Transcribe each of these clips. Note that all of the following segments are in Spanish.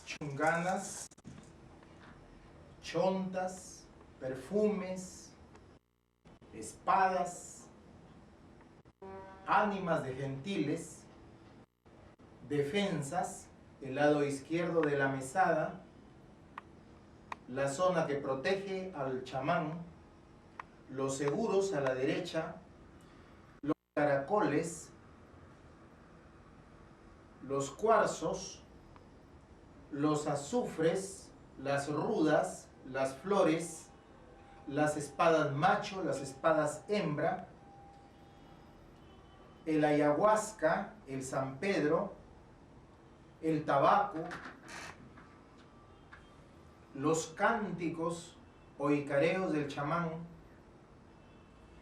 Chunganas, chontas, perfumes, espadas, ánimas de gentiles, defensas, el lado izquierdo de la mesada, la zona que protege al chamán, los seguros a la derecha, los caracoles, los cuarzos, los azufres, las rudas, las flores, las espadas macho, las espadas hembra, el ayahuasca, el San Pedro, el tabaco, los cánticos o icareos del chamán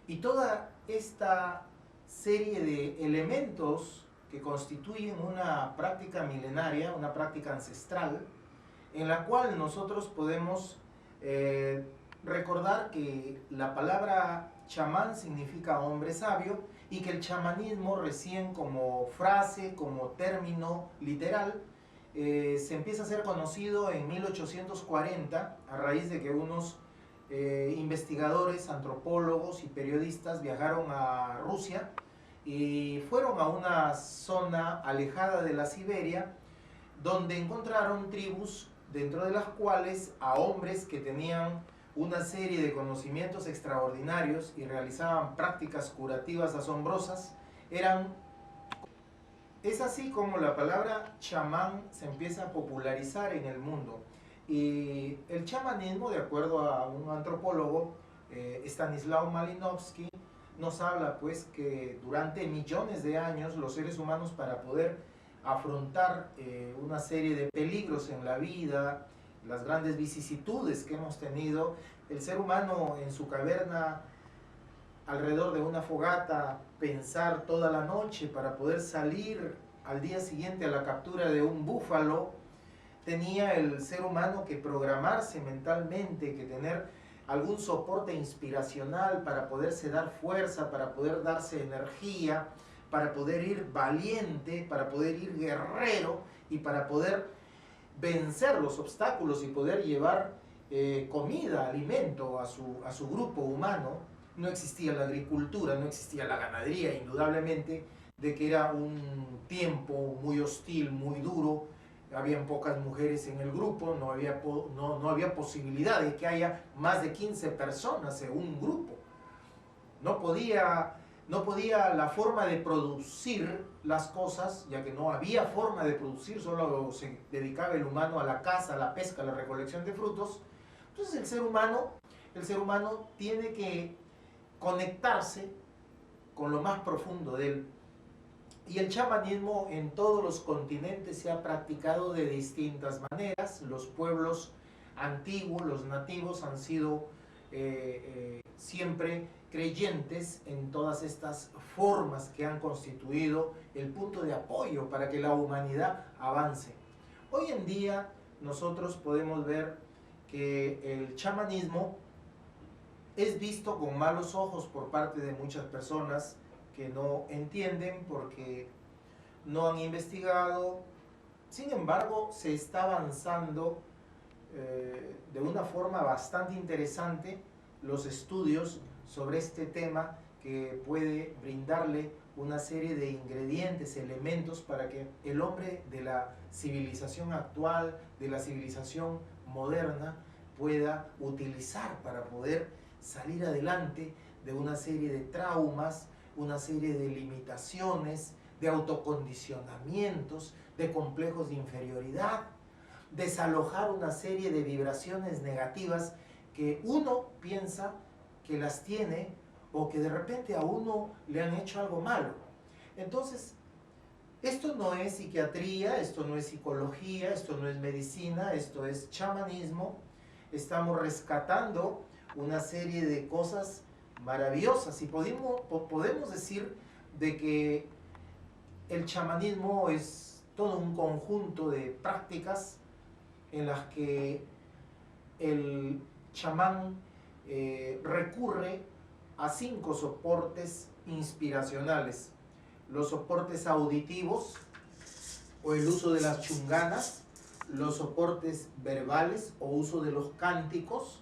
y toda esta serie de elementos que constituyen una práctica milenaria, una práctica ancestral, en la cual nosotros podemos recordar que la palabra chamán significa hombre sabio y que el chamanismo recién como frase, como término literal, se empieza a ser conocido en 1840 a raíz de que unos investigadores, antropólogos y periodistas viajaron a Rusia y fueron a una zona alejada de la Siberia donde encontraron tribus dentro de las cuales a hombres que tenían una serie de conocimientos extraordinarios y realizaban prácticas curativas asombrosas es así como la palabra chamán se empieza a popularizar en el mundo. Y el chamanismo, de acuerdo a un antropólogo, Stanislaw Malinowski, nos habla pues que durante millones de años los seres humanos, para poder afrontar una serie de peligros en la vida, las grandes vicisitudes que hemos tenido, el ser humano en su caverna, alrededor de una fogata, pensar toda la noche para poder salir al día siguiente a la captura de un búfalo, tenía el ser humano que programarse mentalmente, que tener algún soporte inspiracional para poderse dar fuerza, para poder darse energía, para poder ir valiente, para poder ir guerrero y para poder vencer los obstáculos y poder llevar comida, alimento a su grupo humano. No existía la agricultura, no existía la ganadería, indudablemente de que era un tiempo muy hostil, muy duro. Habían pocas mujeres en el grupo, no había posibilidad de que haya más de 15 personas en un grupo. No podía la forma de producir las cosas, ya que no había forma de producir, solo se dedicaba el humano a la caza, a la pesca, a la recolección de frutos. Entonces el ser humano tiene que conectarse con lo más profundo de él. Y el chamanismo en todos los continentes se ha practicado de distintas maneras. Los pueblos antiguos, los nativos, han sido siempre creyentes en todas estas formas que han constituido el punto de apoyo para que la humanidad avance. Hoy en día nosotros podemos ver que el chamanismo es visto con malos ojos por parte de muchas personas que no entienden porque no han investigado. Sin embargo, se está avanzando de una forma bastante interesante los estudios sobre este tema, que puede brindarle una serie de ingredientes, elementos para que el hombre de la civilización actual, de la civilización moderna, pueda utilizar para poder salir adelante de una serie de traumas, una serie de limitaciones, de autocondicionamientos, de complejos de inferioridad, desalojar una serie de vibraciones negativas que uno piensa que las tiene o que de repente a uno le han hecho algo malo. Entonces, esto no es psiquiatría, esto no es psicología, esto no es medicina, esto es chamanismo. Estamos rescatando una serie de cosas maravillosas y podemos decir de que el chamanismo es todo un conjunto de prácticas en las que el chamán recurre a 5 soportes inspiracionales: los soportes auditivos o el uso de las chunganas, los soportes verbales o uso de los cánticos,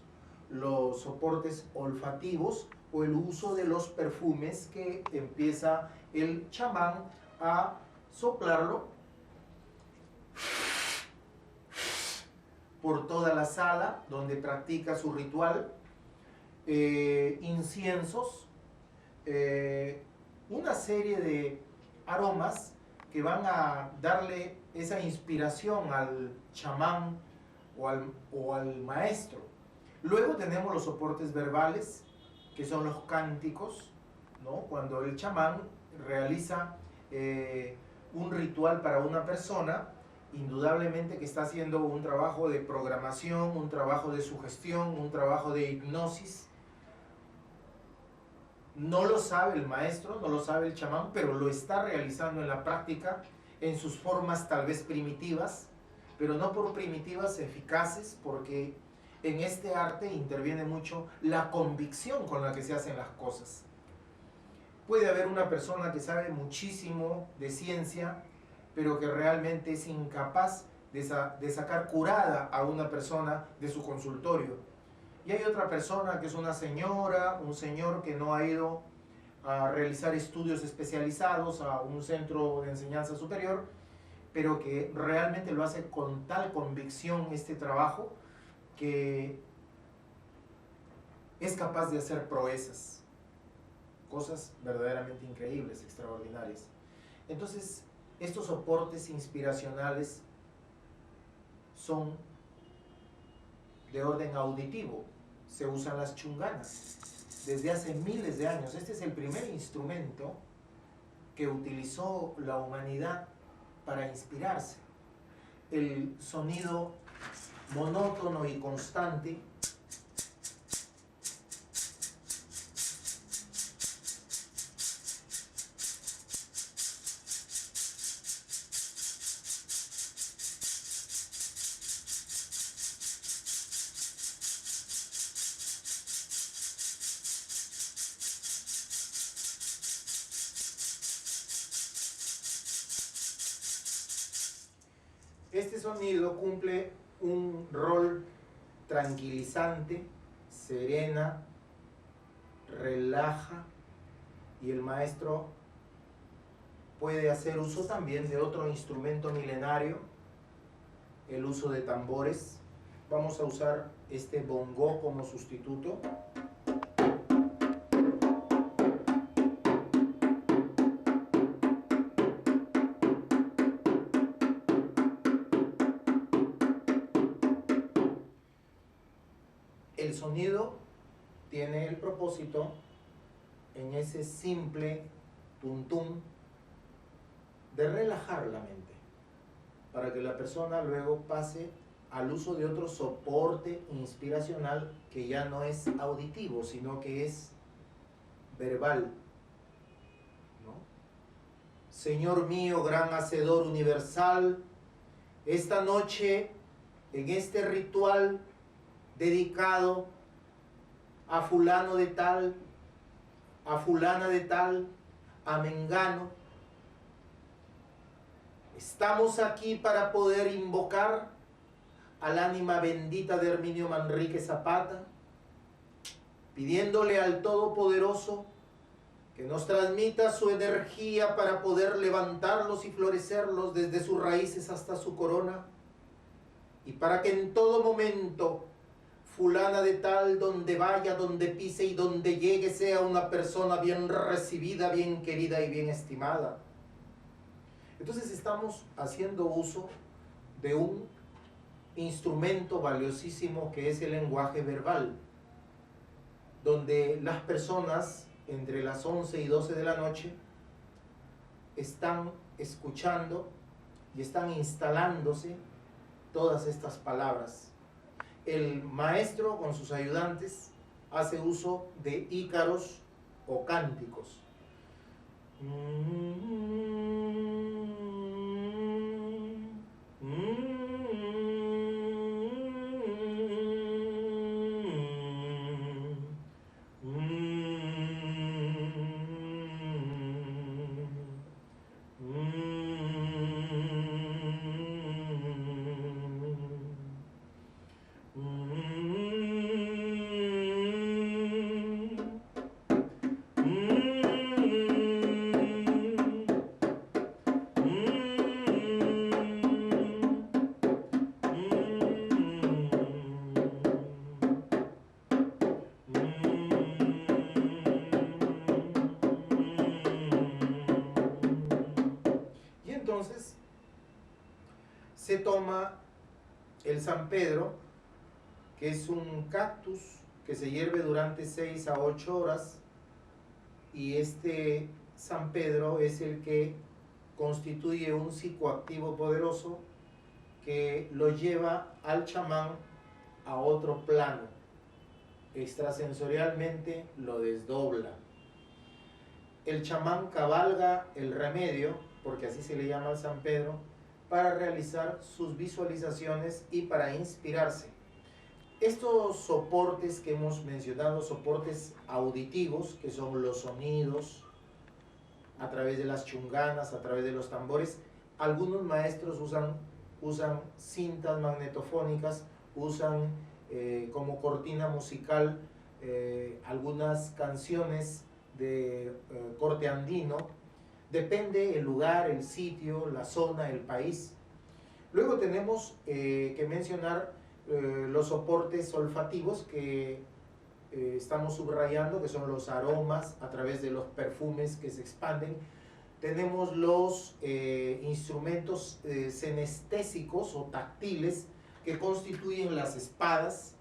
los soportes olfativos o el uso de los perfumes que empieza el chamán a soplarlo por toda la sala donde practica su ritual, inciensos, una serie de aromas que van a darle esa inspiración al chamán o al maestro. Luego tenemos los soportes verbales, que son los cánticos, ¿no? Cuando el chamán realiza un ritual para una persona, indudablemente que está haciendo un trabajo de programación, un trabajo de sugestión, un trabajo de hipnosis. No lo sabe el maestro, no lo sabe el chamán, pero lo está realizando en la práctica, en sus formas tal vez primitivas, pero no por primitivas eficaces, porque en este arte interviene mucho la convicción con la que se hacen las cosas. Puede haber una persona que sabe muchísimo de ciencia, pero que realmente es incapaz de sacar curada a una persona de su consultorio. Y hay otra persona que es una señora, un señor que no ha ido a realizar estudios especializados a un centro de enseñanza superior, pero que realmente lo hace con tal convicción este trabajo que es capaz de hacer proezas, cosas verdaderamente increíbles, extraordinarias. Entonces, estos soportes inspiracionales son de orden auditivo. Se usan las chunganas desde hace miles de años. Este es el primer instrumento que utilizó la humanidad para inspirarse. El sonido monótono y constante Este sonido cumple un rol tranquilizante, serena, relaja, y el maestro puede hacer uso también de otro instrumento milenario, el uso de tambores. Vamos a usar este bongó como sustituto. El sonido tiene el propósito, en ese simple tum-tum, de relajar la mente, para que la persona luego pase al uso de otro soporte inspiracional que ya no es auditivo, sino que es verbal, ¿no? Señor mío, gran hacedor universal, esta noche, en este ritual dedicado a fulano de tal, a fulana de tal, a mengano, estamos aquí para poder invocar al ánima bendita de Herminio Manrique Zapata, pidiéndole al Todopoderoso que nos transmita su energía para poder levantarlos y florecerlos desde sus raíces hasta su corona, y para que en todo momento fulana de tal, donde vaya, donde pise y donde llegue, sea una persona bien recibida, bien querida y bien estimada. Entonces estamos haciendo uso de un instrumento valiosísimo que es el lenguaje verbal, donde las personas entre las 11 y 12 de la noche están escuchando y están instalándose todas estas palabras. El maestro con sus ayudantes hace uso de ícaros o cánticos. Y entonces se toma el San Pedro, que es un cactus que se hierve durante 6 a 8 horas, y este San Pedro es el que constituye un psicoactivo poderoso que lo lleva al chamán a otro plano. Extrasensorialmente lo desdobla. El chamán cabalga el remedio, porque así se le llama al San Pedro, para realizar sus visualizaciones y para inspirarse. Estos soportes que hemos mencionado, soportes auditivos, que son los sonidos, a través de las chunganas, a través de los tambores, algunos maestros usan cintas magnetofónicas, usan como cortina musical algunas canciones de corte andino. Depende el lugar, el sitio, la zona, el país. Luego tenemos que mencionar los soportes olfativos que estamos subrayando, que son los aromas a través de los perfumes que se expanden. Tenemos los instrumentos senestésicos o táctiles que constituyen las espadas.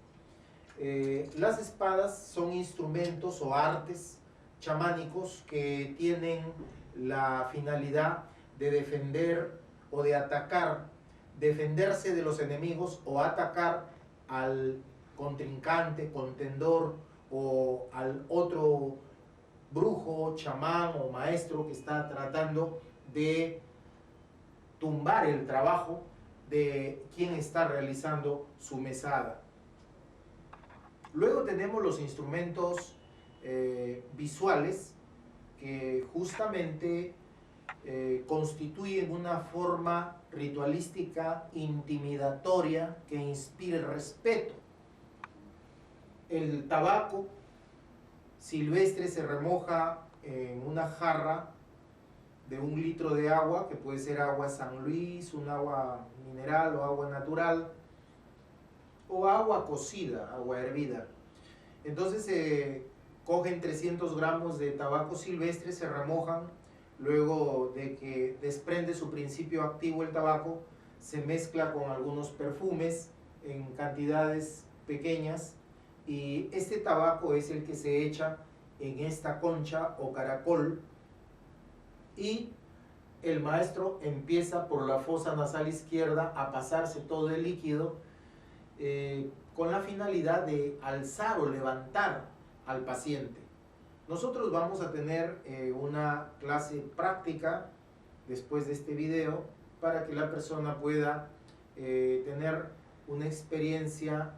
Las espadas son instrumentos o artes chamánicos que tienen la finalidad de defender o de atacar, defenderse de los enemigos o atacar al contrincante, contendor o al otro brujo, chamán o maestro que está tratando de tumbar el trabajo de quien está realizando su mesada. Luego tenemos los instrumentos visuales que justamente constituyen una forma ritualística intimidatoria que inspire respeto. El tabaco silvestre se remoja en una jarra de 1 litro de agua, que puede ser agua San Luis, un agua mineral o agua natural, o agua cocida, agua hervida. Entonces se cogen 300 gramos de tabaco silvestre, se remojan, luego de que desprende su principio activo el tabaco, se mezcla con algunos perfumes en cantidades pequeñas, y este tabaco es el que se echa en esta concha o caracol, y el maestro empieza por la fosa nasal izquierda a pasarse todo el líquido con la finalidad de alzar o levantar al paciente. Nosotros vamos a tener una clase práctica después de este video para que la persona pueda tener una experiencia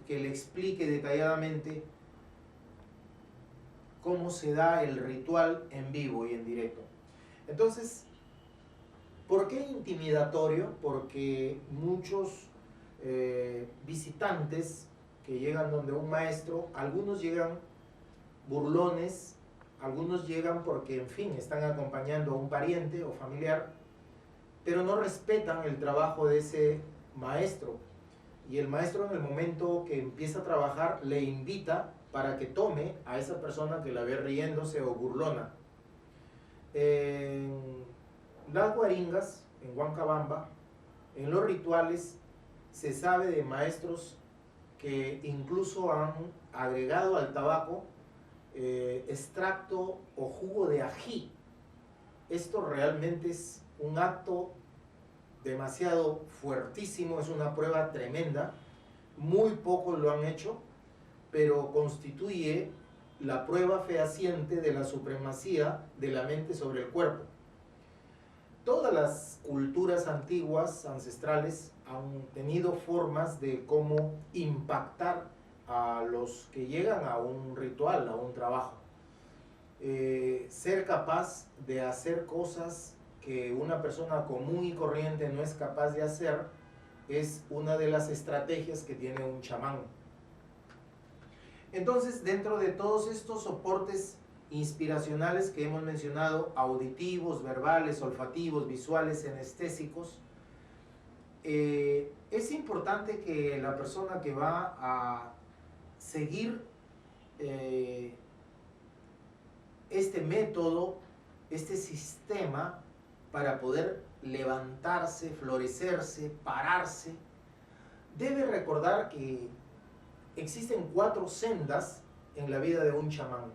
que le explique detalladamente cómo se da el ritual en vivo y en directo. Entonces, ¿por qué intimidatorio? Porque muchos visitantes que llegan donde un maestro, algunos llegan burlones, algunos llegan porque, en fin, están acompañando a un pariente o familiar, pero no respetan el trabajo de ese maestro. Y el maestro, en el momento que empieza a trabajar, le invita para que tome a esa persona que la ve riéndose o burlona. En las guaringas, en Huancabamba, en los rituales, se sabe de maestros que incluso han agregado al tabaco extracto o jugo de ají. Esto realmente es un acto demasiado fuertísimo, es una prueba tremenda. Muy pocos lo han hecho, pero constituye la prueba fehaciente de la supremacía de la mente sobre el cuerpo. Todas las culturas antiguas, ancestrales, han tenido formas de cómo impactar a los que llegan a un ritual, a un trabajo. Ser capaz de hacer cosas que una persona común y corriente no es capaz de hacer es una de las estrategias que tiene un chamán. Entonces, dentro de todos estos soportes inspiracionales que hemos mencionado, auditivos, verbales, olfativos, visuales, anestésicos, es importante que la persona que va a seguir este método, este sistema, para poder levantarse, florecerse, pararse, debe recordar que existen 4 sendas en la vida de un chamán.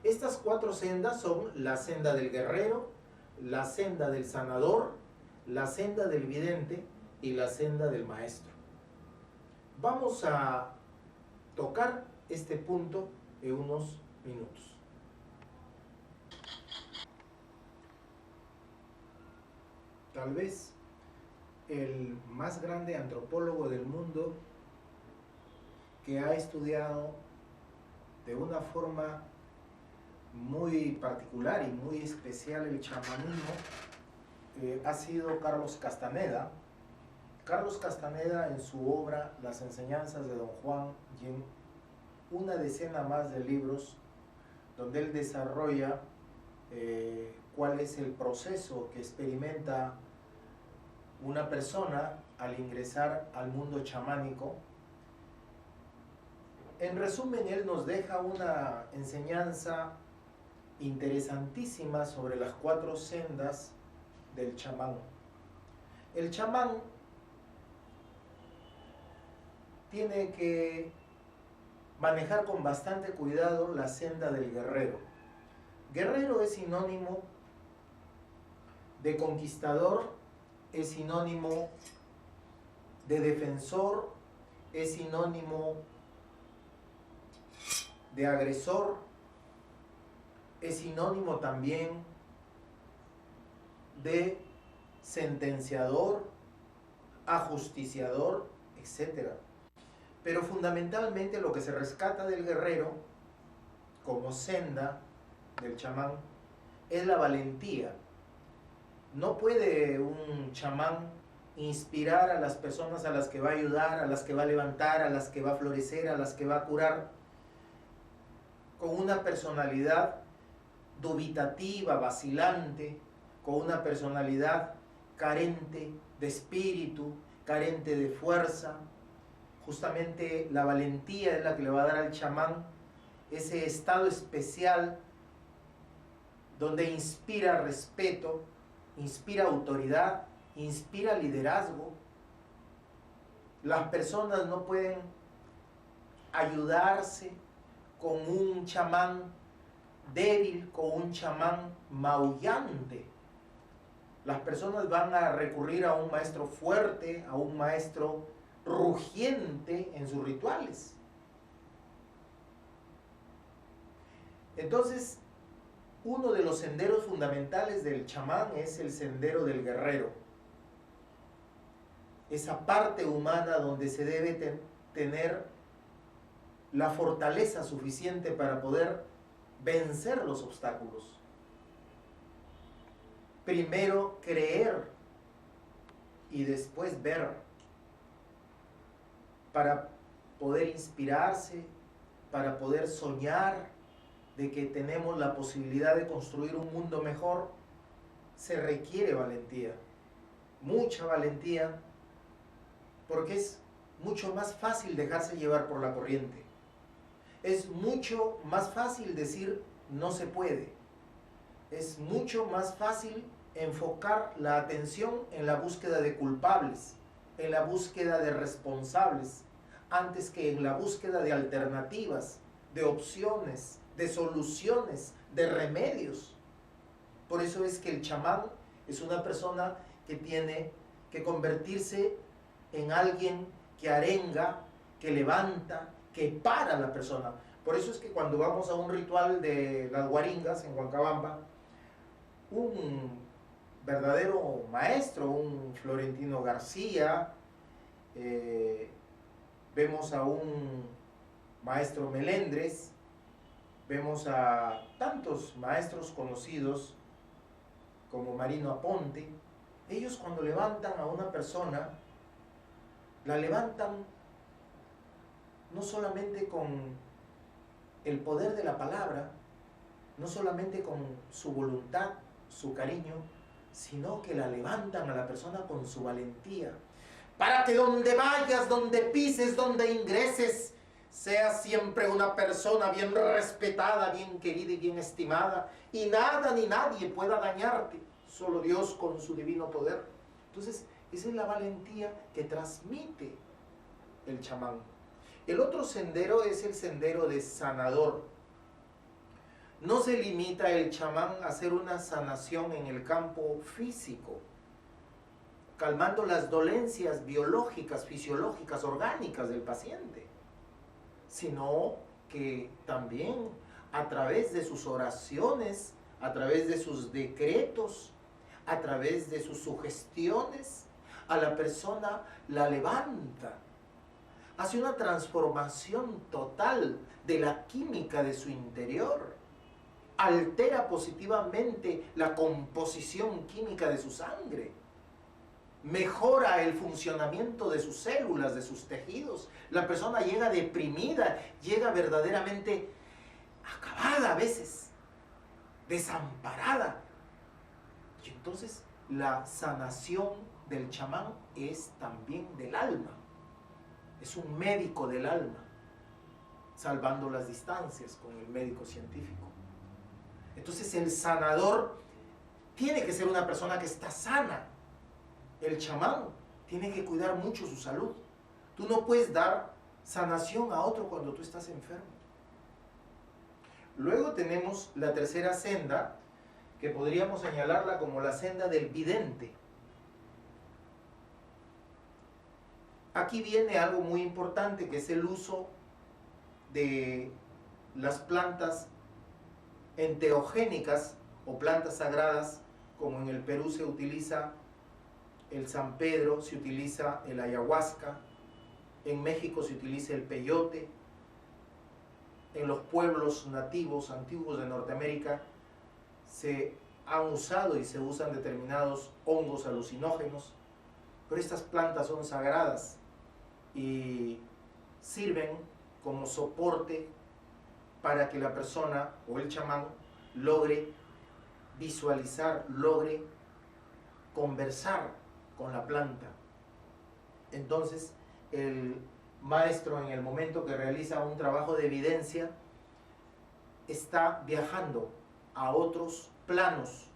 Estas 4 sendas son la senda del guerrero, la senda del sanador, la senda del vidente y la senda del maestro. Vamos a tocar este punto en unos minutos. Tal vez el más grande antropólogo del mundo, que ha estudiado de una forma muy particular y muy especial el chamanismo, ha sido Carlos Castaneda. Carlos Castaneda, en su obra Las enseñanzas de Don Juan, y en una decena más de libros, donde él desarrolla cuál es el proceso que experimenta una persona al ingresar al mundo chamánico. En resumen, él nos deja una enseñanza interesantísima sobre las 4 sendas del chamán. El chamán tiene que manejar con bastante cuidado la senda del guerrero. Guerrero es sinónimo de conquistador, es sinónimo de defensor, es sinónimo de agresor, es sinónimo también de sentenciador, ajusticiador, etc. Pero fundamentalmente lo que se rescata del guerrero como senda del chamán es la valentía. No puede un chamán inspirar a las personas a las que va a ayudar, a las que va a levantar, a las que va a florecer, a las que va a curar, con una personalidad dubitativa, vacilante, con una personalidad carente de espíritu, carente de fuerza. Justamente la valentía es la que le va a dar al chamán ese estado especial donde inspira respeto, inspira autoridad, inspira liderazgo. Las personas no pueden ayudarse con un chamán débil, con un chamán maullante. Las personas van a recurrir a un maestro fuerte, a un maestro rugiente en sus rituales. Entonces, uno de los senderos fundamentales del chamán es el sendero del guerrero. Esa parte humana donde se debe tener la fortaleza suficiente para poder vencer los obstáculos. Primero creer y después ver, para poder inspirarse, para poder soñar de que tenemos la posibilidad de construir un mundo mejor. Se requiere valentía, mucha valentía, porque es mucho más fácil dejarse llevar por la corriente. Es mucho más fácil decir no se puede. Es mucho más fácil enfocar la atención en la búsqueda de culpables, en la búsqueda de responsables, antes que en la búsqueda de alternativas, de opciones, de soluciones, de remedios. Por eso es que el chamán es una persona que tiene que convertirse en alguien que arenga, que levanta, que para a la persona. Por eso es que cuando vamos a un ritual de las Guaringas en Huancabamba, un verdadero maestro, un Florentino García, vemos a un maestro Melendres, vemos a tantos maestros conocidos como Marino Aponte. Ellos cuando levantan a una persona, la levantan no solamente con el poder de la palabra, no solamente con su voluntad, su cariño, sino que la levantan a la persona con su valentía, para que donde vayas, donde pises, donde ingreses, seas siempre una persona bien respetada, bien querida y bien estimada, y nada ni nadie pueda dañarte, solo Dios con su divino poder. Entonces, esa es la valentía que transmite el chamán. El otro sendero es el sendero de sanador. No se limita el chamán a hacer una sanación en el campo físico, calmando las dolencias biológicas, fisiológicas, orgánicas del paciente, sino que también a través de sus oraciones, a través de sus decretos, a través de sus sugestiones, a la persona la levanta, hace una transformación total de la química de su interior, altera positivamente la composición química de su sangre, mejora el funcionamiento de sus células, de sus tejidos. La persona llega deprimida, llega verdaderamente acabada a veces, desamparada. Y entonces la sanación del chamán es también del alma. Es un médico del alma, salvando las distancias con el médico científico. Entonces el sanador tiene que ser una persona que está sana. El chamán tiene que cuidar mucho su salud. Tú no puedes dar sanación a otro cuando tú estás enfermo. Luego tenemos la tercera senda, que podríamos señalarla como la senda del vidente. Aquí viene algo muy importante, que es el uso de las plantas enteogénicas o plantas sagradas, como en el Perú se utiliza el San Pedro, se utiliza el ayahuasca, en México se utiliza el peyote, en los pueblos nativos antiguos de Norteamérica se han usado y se usan determinados hongos alucinógenos, pero estas plantas son sagradas y sirven como soporte para que la persona o el chamán logre visualizar, logre conversar con la planta. Entonces, el maestro, en el momento que realiza un trabajo de evidencia, está viajando a otros planos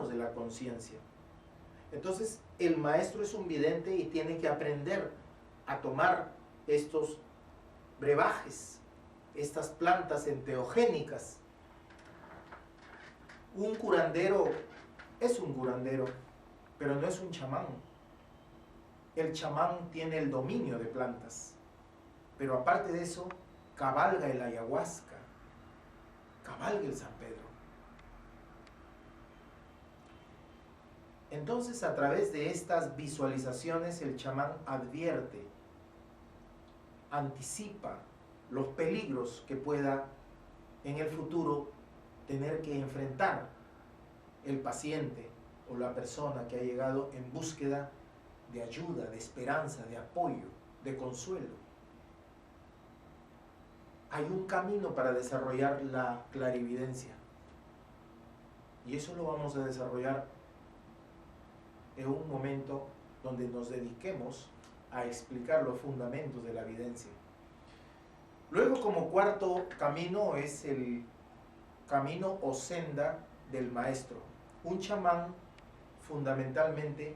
de la conciencia. Entonces, el maestro es un vidente y tiene que aprender a tomar estos brebajes, estas plantas enteogénicas. Un curandero es un curandero, pero no es un chamán. El chamán tiene el dominio de plantas, pero aparte de eso, cabalga el ayahuasca, cabalga el San Pedro. Entonces, a través de estas visualizaciones, el chamán advierte, anticipa los peligros que pueda en el futuro tener que enfrentar el paciente o la persona que ha llegado en búsqueda de ayuda, de esperanza, de apoyo, de consuelo. Hay un camino para desarrollar la clarividencia, y eso lo vamos a desarrollar en un momento donde nos dediquemos a explicar los fundamentos de la evidencia. Luego, como cuarto camino, es el camino o senda del maestro. Un chamán fundamentalmente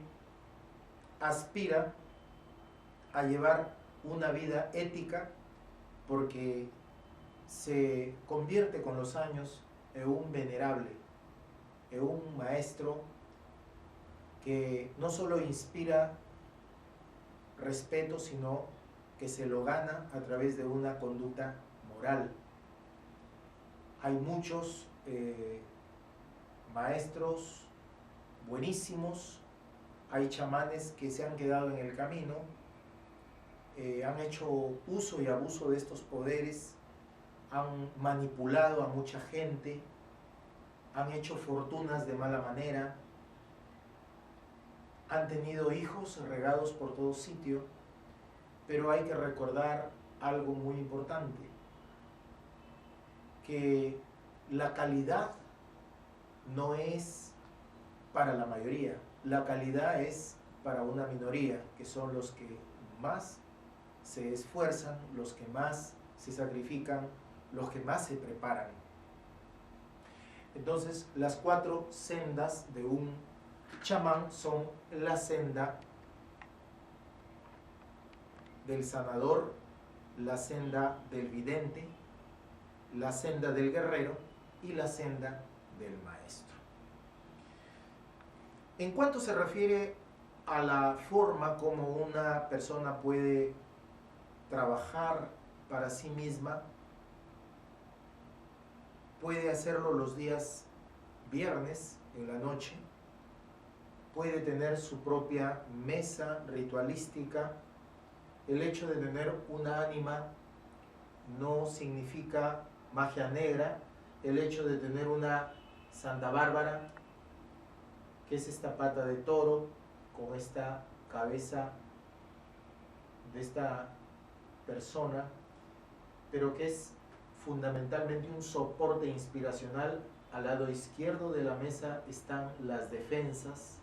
aspira a llevar una vida ética, porque se convierte con los años en un venerable, en un maestro que no solo inspira respeto, sino que se lo gana a través de una conducta moral. Hay muchos maestros buenísimos, hay chamanes que se han quedado en el camino, han hecho uso y abuso de estos poderes, han manipulado a mucha gente, han hecho fortunas de mala manera, han tenido hijos regados por todo sitio, pero hay que recordar algo muy importante, que la calidad no es para la mayoría, la calidad es para una minoría, que son los que más se esfuerzan, los que más se sacrifican, los que más se preparan. Entonces, las 4 sendas de un chamán son la senda del sanador, la senda del vidente, la senda del guerrero y la senda del maestro. En cuanto se refiere a la forma como una persona puede trabajar para sí misma, puede hacerlo los días viernes en la noche, puede tener su propia mesa ritualística. El hecho de tener una ánima no significa magia negra. El hecho de tener una Santa Bárbara, que es esta pata de toro con esta cabeza de esta persona, pero que es fundamentalmente un soporte inspiracional. Al lado izquierdo de la mesa están las defensas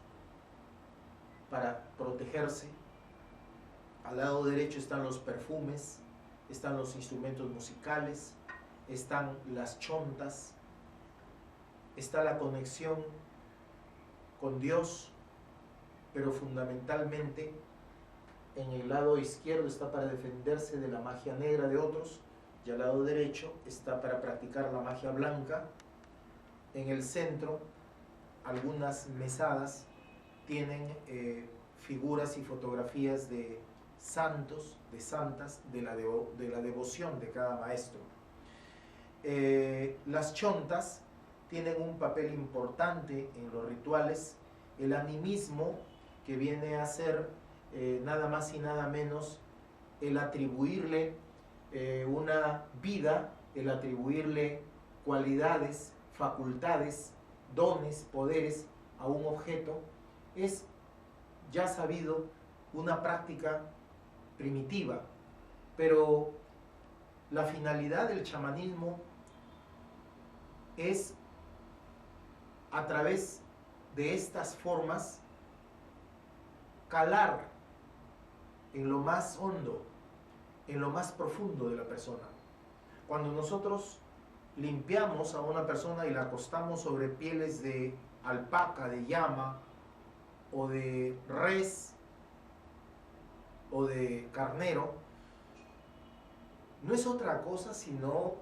para protegerse. Al lado derecho están los perfumes, están los instrumentos musicales, están las chontas, está la conexión con Dios, pero fundamentalmente en el lado izquierdo está para defenderse de la magia negra de otros y al lado derecho está para practicar la magia blanca. En el centro, algunas mesadas tienen figuras y fotografías de santos, de santas, de la devoción de cada maestro. Las chontas tienen un papel importante en los rituales. El animismo, que viene a ser nada más y nada menos el atribuirle una vida, el atribuirle cualidades, facultades, dones, poderes a un objeto, es ya sabido una práctica primitiva, pero la finalidad del chamanismo es, a través de estas formas, calar en lo más hondo, en lo más profundo de la persona. Cuando nosotros limpiamos a una persona y la acostamos sobre pieles de alpaca, de llama, o de res, o de carnero, no es otra cosa sino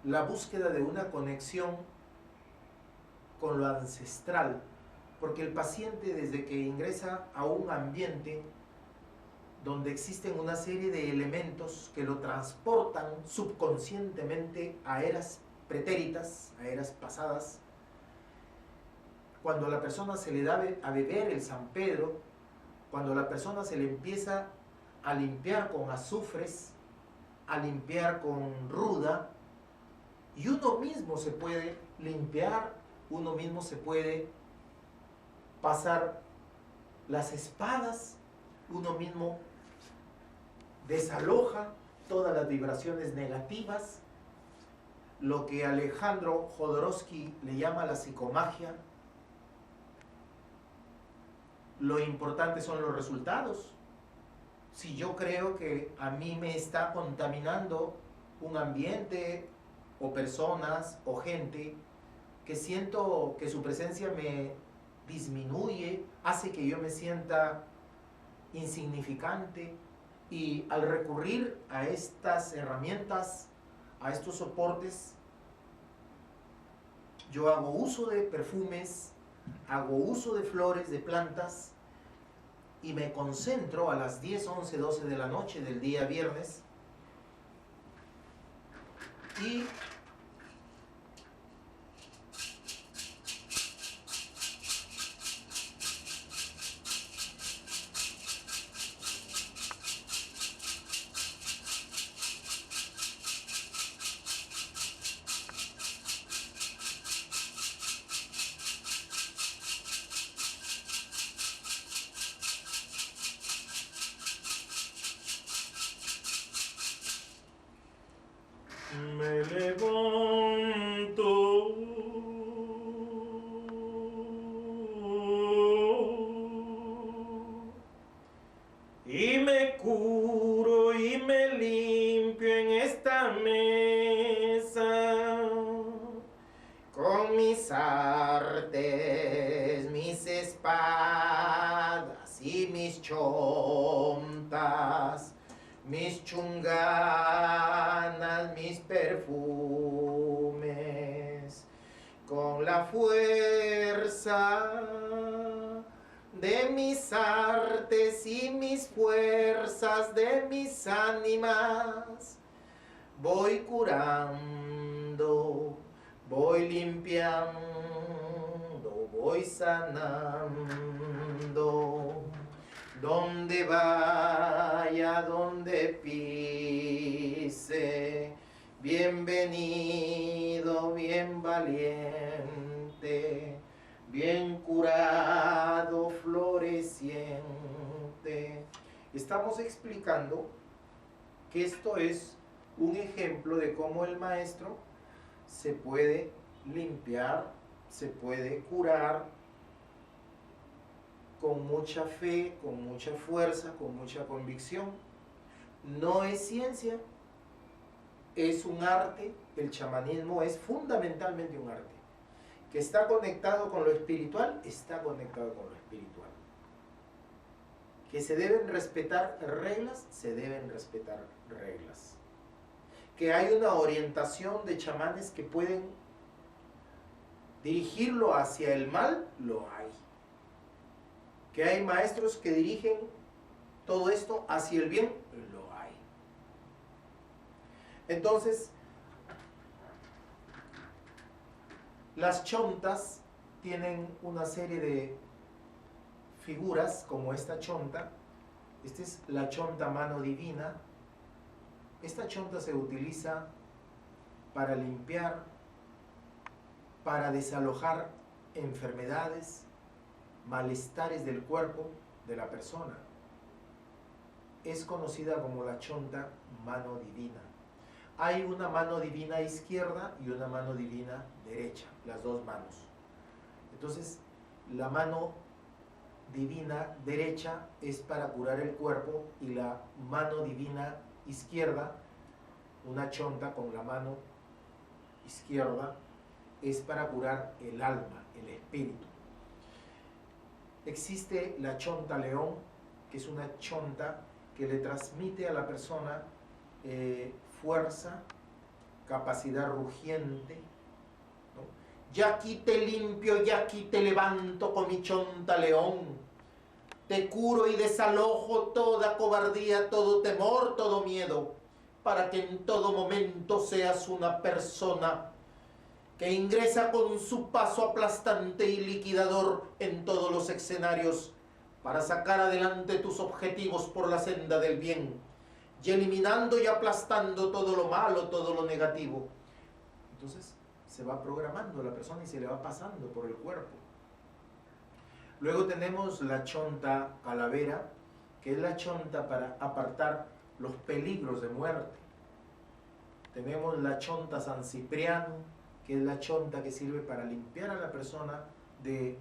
la búsqueda de una conexión con lo ancestral, porque el paciente, desde que ingresa a un ambiente donde existen una serie de elementos que lo transportan subconscientemente a eras pretéritas, a eras pasadas, cuando a la persona se le da a beber el San Pedro, cuando a la persona se le empieza a limpiar con azufres, a limpiar con ruda, y uno mismo se puede limpiar, uno mismo se puede pasar las espadas, uno mismo desaloja todas las vibraciones negativas, lo que Alejandro Jodorowsky le llama la psicomagia. Lo importante son los resultados. Si yo creo que a mí me está contaminando un ambiente o personas o gente, que siento que su presencia me disminuye, hace que yo me sienta insignificante, y al recurrir a estas herramientas, a estos soportes, yo hago uso de perfumes, hago uso de flores, de plantas, y me concentro a las 10, 11, 12 de la noche del día viernes y me levanto y me curo y me limpio en esta mesa con mis artes, mis espadas y mis chontas, mis chunganas, mis perfumes, con la fuerza de mis artes y mis fuerzas de mis ánimas, voy curando, voy limpiando, voy sanando. Donde vaya, donde pise, bienvenido, bien valiente, bien curado, floreciente. Estamos explicando que esto es un ejemplo de cómo el maestro se puede limpiar, se puede curar con mucha fe, con mucha fuerza, con mucha convicción. No es ciencia, es un arte. El chamanismo es fundamentalmente un arte. Que está conectado con lo espiritual, está conectado con lo espiritual. Que se deben respetar reglas, se deben respetar reglas. Que hay una orientación de chamanes que pueden dirigirlo hacia el mal, lo hay. Que hay maestros que dirigen todo esto hacia el bien, lo hay. Entonces, las chontas tienen una serie de figuras como esta chonta. Esta es la chonta mano divina. Esta chonta se utiliza para limpiar, para desalojar enfermedades, malestares del cuerpo de la persona. Es conocida como la chonta mano divina. Hay una mano divina izquierda y una mano divina derecha, las dos manos. Entonces, la mano divina derecha es para curar el cuerpo y la mano divina izquierda, una chonta con la mano izquierda, es para curar el alma, el espíritu. Existe la chonta león, que es una chonta que le transmite a la persona fuerza, capacidad rugiente, ¿no? Ya aquí te limpio, ya aquí te levanto con mi chonta león. Te curo y desalojo toda cobardía, todo temor, todo miedo, para que en todo momento seas una persona que ingresa con su paso aplastante y liquidador en todos los escenarios para sacar adelante tus objetivos por la senda del bien, y eliminando y aplastando todo lo malo, todo lo negativo. Entonces se va programando la persona y se le va pasando por el cuerpo. Luego tenemos la chonta calavera, que es la chonta para apartar los peligros de muerte. Tenemos la chonta San Cipriano, que es la chonta que sirve para limpiar a la persona de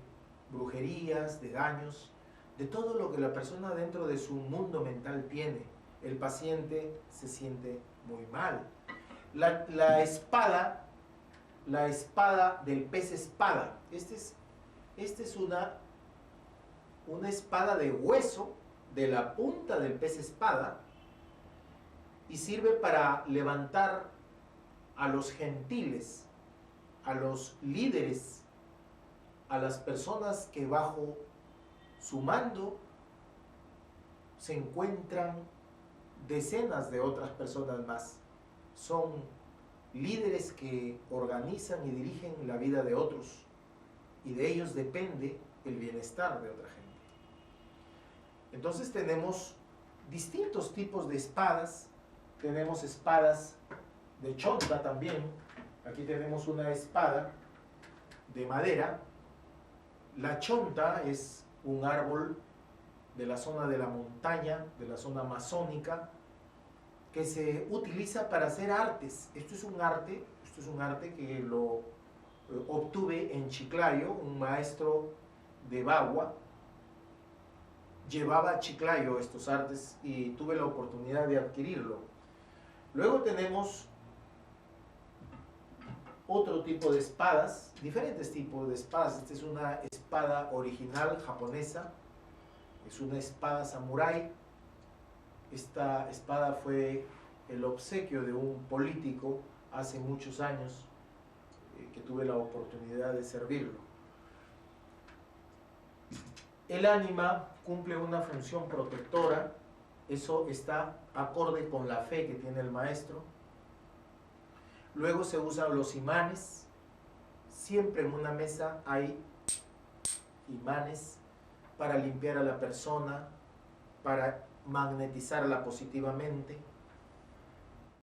brujerías, de daños, de todo lo que la persona dentro de su mundo mental tiene. El paciente se siente muy mal. La espada del pez espada. Esta es una espada de hueso de la punta del pez espada y sirve para levantar a los gentiles, a los líderes, a las personas que bajo su mando se encuentran decenas de otras personas más. Son líderes que organizan y dirigen la vida de otros, y de ellos depende el bienestar de otra gente. Entonces tenemos distintos tipos de espadas. Tenemos espadas de chonta también. Aquí tenemos una espada de madera. La chonta es un árbol de la zona de la montaña, de la zona amazónica, que se utiliza para hacer artes. Esto es un arte que lo obtuve en Chiclayo. Un maestro de Bagua llevaba a Chiclayo estos artes y tuve la oportunidad de adquirirlo. Luego tenemos otro tipo de espadas, diferentes tipos de espadas. Esta es una espada original japonesa, es una espada samurái. Esta espada fue el obsequio de un político hace muchos años, que tuve la oportunidad de servirlo. El ánima cumple una función protectora. Eso está acorde con la fe que tiene el maestro. Luego se usan los imanes. Siempre en una mesa hay imanes para limpiar a la persona, para magnetizarla positivamente.